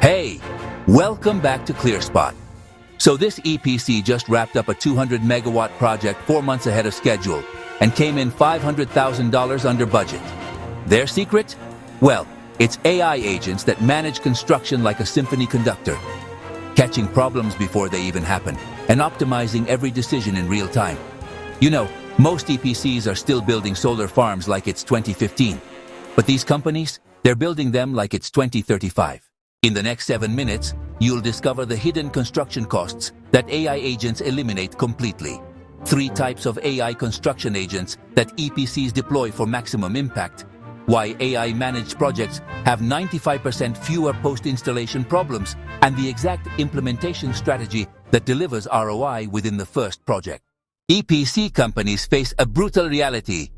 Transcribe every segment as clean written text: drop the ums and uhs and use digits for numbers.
Hey, welcome back to ClearSpot. So this EPC just wrapped up a 200 megawatt project 4 months ahead of schedule and came in $500,000 under budget. Their secret? Well, it's AI agents that manage construction like a symphony conductor, catching problems before they even happen and optimizing every decision in real time. You know, most EPCs are still building solar farms like it's 2015, but these companies, they're building them like it's 2035. In the next 7 minutes, you'll discover the hidden construction costs that AI agents eliminate completely. 3 types of AI construction agents that EPCs deploy for maximum impact. Why AI-managed projects have 95% fewer post-installation problems, and the exact implementation strategy that delivers ROI within the first project. EPC companies face a brutal reality.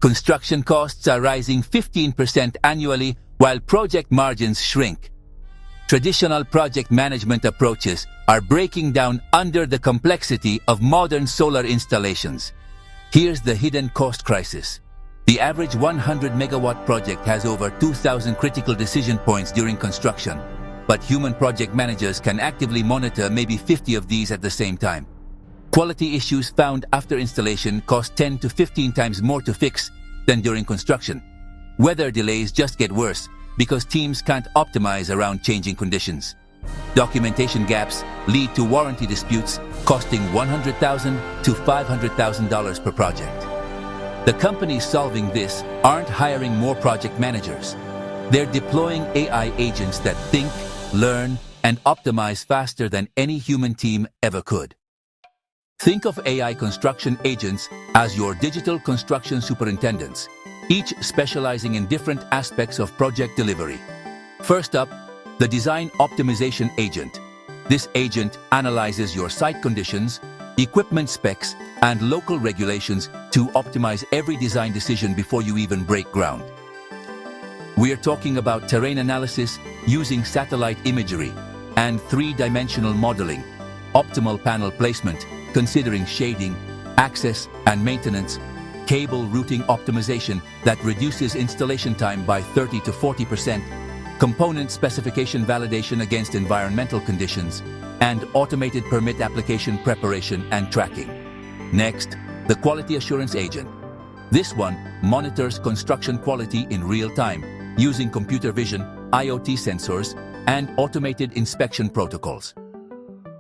Construction costs are rising 15% annually while project margins shrink. Traditional project management approaches are breaking down under the complexity of modern solar installations. Here's the hidden cost crisis. The average 100 megawatt project has over 2,000 critical decision points during construction, but human project managers can actively monitor maybe 50 of these at the same time. Quality issues found after installation cost 10 to 15 times more to fix than during construction. Weather delays just get worse because teams can't optimize around changing conditions. Documentation gaps lead to warranty disputes costing $100,000 to $500,000 per project. The companies solving this aren't hiring more project managers. They're deploying AI agents that think, learn, and optimize faster than any human team ever could. Think of AI construction agents as your digital construction superintendents, each specializing in different aspects of project delivery. First up, the design optimization agent. This agent analyzes your site conditions, equipment specs, and local regulations to optimize every design decision before you even break ground. We're talking about terrain analysis using satellite imagery and 3-dimensional modeling, optimal panel placement, considering shading, access and maintenance, cable routing optimization that reduces installation time by 30 to 40%, component specification validation against environmental conditions, and automated permit application preparation and tracking. Next, the quality assurance agent. This one monitors construction quality in real time using computer vision, IoT sensors, and automated inspection protocols.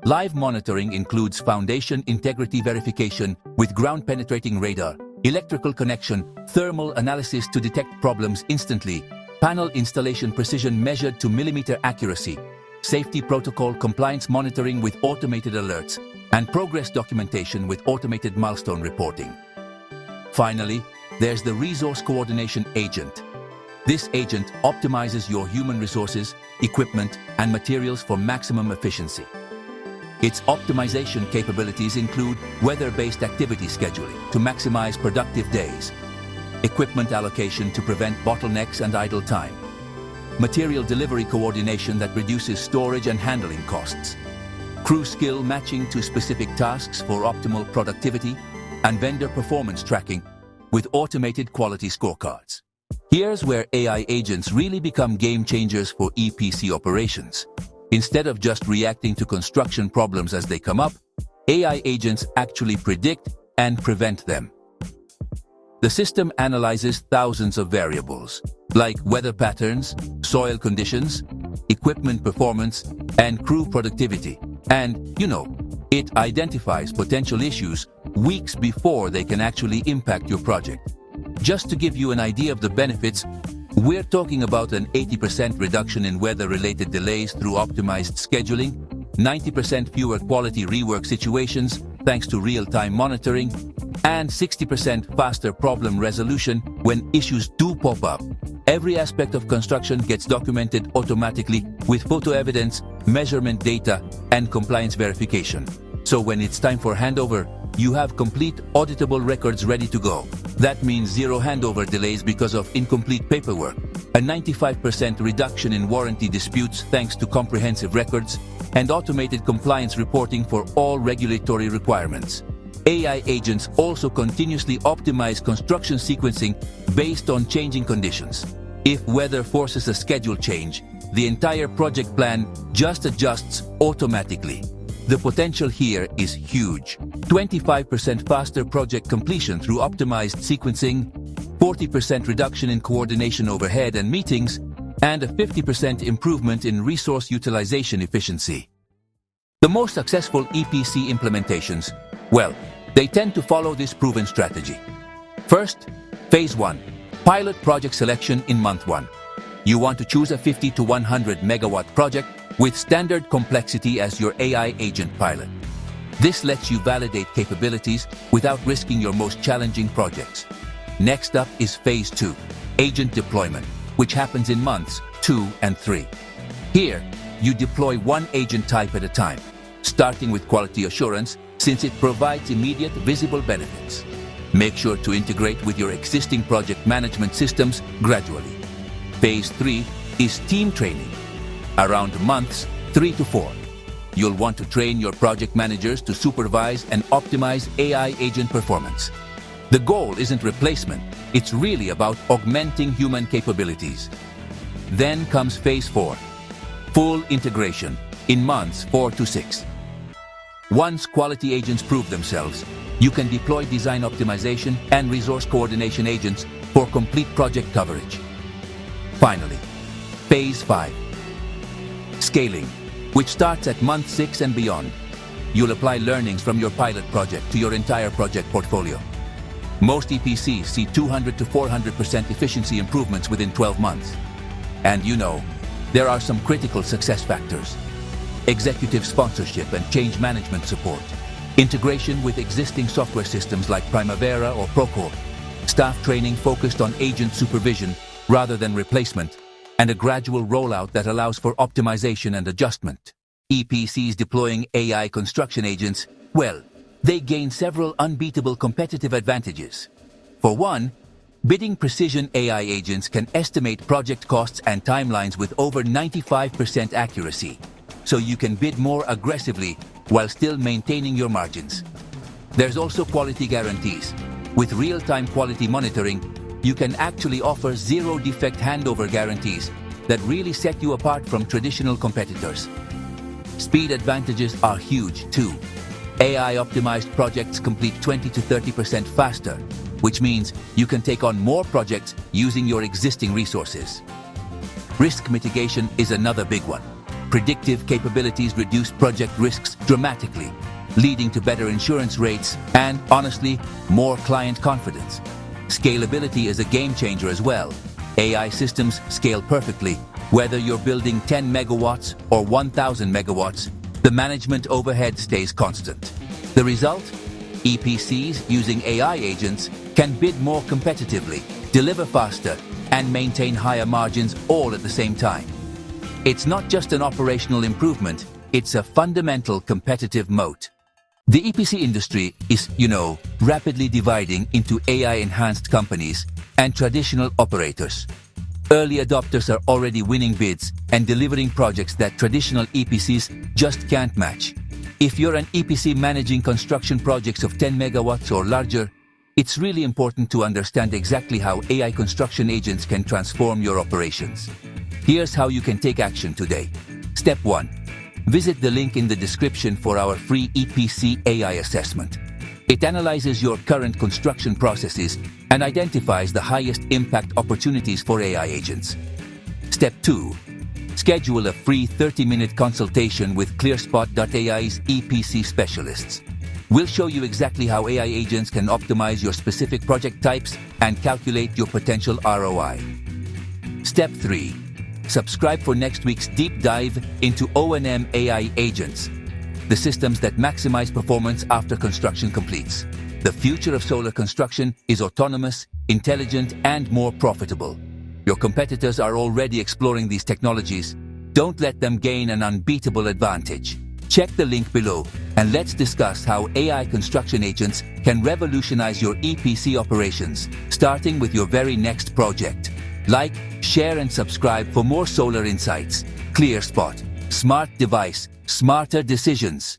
Live monitoring includes foundation integrity verification with ground-penetrating radar, electrical connection, thermal analysis to detect problems instantly, panel installation precision measured to millimeter accuracy, safety protocol compliance monitoring with automated alerts, and progress documentation with automated milestone reporting. Finally, there's the resource coordination agent. This agent optimizes your human resources, equipment, and materials for maximum efficiency. Its optimization capabilities include weather-based activity scheduling to maximize productive days, equipment allocation to prevent bottlenecks and idle time, material delivery coordination that reduces storage and handling costs, crew skill matching to specific tasks for optimal productivity, and vendor performance tracking with automated quality scorecards. Here's where AI agents really become game changers for EPC operations. Instead of just reacting to construction problems as they come up, AI agents actually predict and prevent them. The system analyzes thousands of variables, like weather patterns, soil conditions, equipment performance, and crew productivity. And, it identifies potential issues weeks before they can actually impact your project. Just to give you an idea of the benefits, we're talking about an 80% reduction in weather-related delays through optimized scheduling, 90% fewer quality rework situations thanks to real-time monitoring, and 60% faster problem resolution when issues do pop up. Every aspect of construction gets documented automatically with photo evidence, measurement data, and compliance verification. So when it's time for handover, you have complete auditable records ready to go. That means 0 handover delays because of incomplete paperwork, a 95% reduction in warranty disputes thanks to comprehensive records, and automated compliance reporting for all regulatory requirements. AI agents also continuously optimize construction sequencing based on changing conditions. If weather forces a schedule change, the entire project plan just adjusts automatically. The potential here is huge. 25% faster project completion through optimized sequencing, 40% reduction in coordination overhead and meetings, and a 50% improvement in resource utilization efficiency. The most successful EPC implementations, well, they tend to follow this proven strategy. First, Phase 1, pilot project selection in month 1. You want to choose a 50 to 100 megawatt project with standard complexity as your AI agent pilot. This lets you validate capabilities without risking your most challenging projects. Next up is Phase 2, agent deployment, which happens in months 2 and 3. Here, you deploy one agent type at a time, starting with quality assurance since it provides immediate visible benefits. Make sure to integrate with your existing project management systems gradually. Phase 3 is team training. Around months 3 to 4, you'll want to train your project managers to supervise and optimize AI agent performance. The goal isn't replacement, it's really about augmenting human capabilities. Then comes Phase 4, full integration, in months 4 to 6. Once quality agents prove themselves, you can deploy design optimization and resource coordination agents for complete project coverage. Finally, Phase 5, scaling, which starts at month 6 and beyond. You'll apply learnings from your pilot project to your entire project portfolio. Most EPCs see 200 to 400% efficiency improvements within 12 months. And you know, there are some critical success factors. Executive sponsorship and change management support, integration with existing software systems like Primavera or Procore, staff training focused on agent supervision rather than replacement, and a gradual rollout that allows for optimization and adjustment. EPCs deploying AI construction agents, well, they gain several unbeatable competitive advantages. For one, bidding precision AI agents can estimate project costs and timelines with over 95% accuracy, so you can bid more aggressively while still maintaining your margins. There's also quality guarantees. With real-time quality monitoring, you can actually offer zero-defect handover guarantees that really set you apart from traditional competitors. Speed advantages are huge too. AI-optimized projects complete 20 to 30% faster, which means you can take on more projects using your existing resources. Risk mitigation is another big one. Predictive capabilities reduce project risks dramatically, leading to better insurance rates and, honestly, more client confidence. Scalability is a game changer as well. AI systems scale perfectly. Whether you're building 10 megawatts or 1,000 megawatts, the management overhead stays constant. The result? EPCs using AI agents can bid more competitively, deliver faster, and maintain higher margins all at the same time. It's not just an operational improvement, it's a fundamental competitive moat. The EPC industry is, rapidly dividing into AI-enhanced companies and traditional operators. Early adopters are already winning bids and delivering projects that traditional EPCs just can't match. If you're an EPC managing construction projects of 10 megawatts or larger, it's really important to understand exactly how AI construction agents can transform your operations. Here's how you can take action today. Step 1. Visit the link in the description for our free EPC AI assessment. It analyzes your current construction processes and identifies the highest impact opportunities for AI agents. Step 2. Schedule a free 30-minute consultation with ClearSpot AI's EPC specialists. We'll show you exactly how AI agents can optimize your specific project types and calculate your potential ROI. Step 3. Subscribe for next week's deep dive into O&M AI agents, the systems that maximize performance after construction completes. The future of solar construction is autonomous, intelligent, and more profitable. Your competitors are already exploring these technologies. Don't let them gain an unbeatable advantage. Check the link below and let's discuss how AI construction agents can revolutionize your EPC operations, starting with your very next project. Like, share, and subscribe for more solar insights. ClearSpot. Smart device, smarter decisions.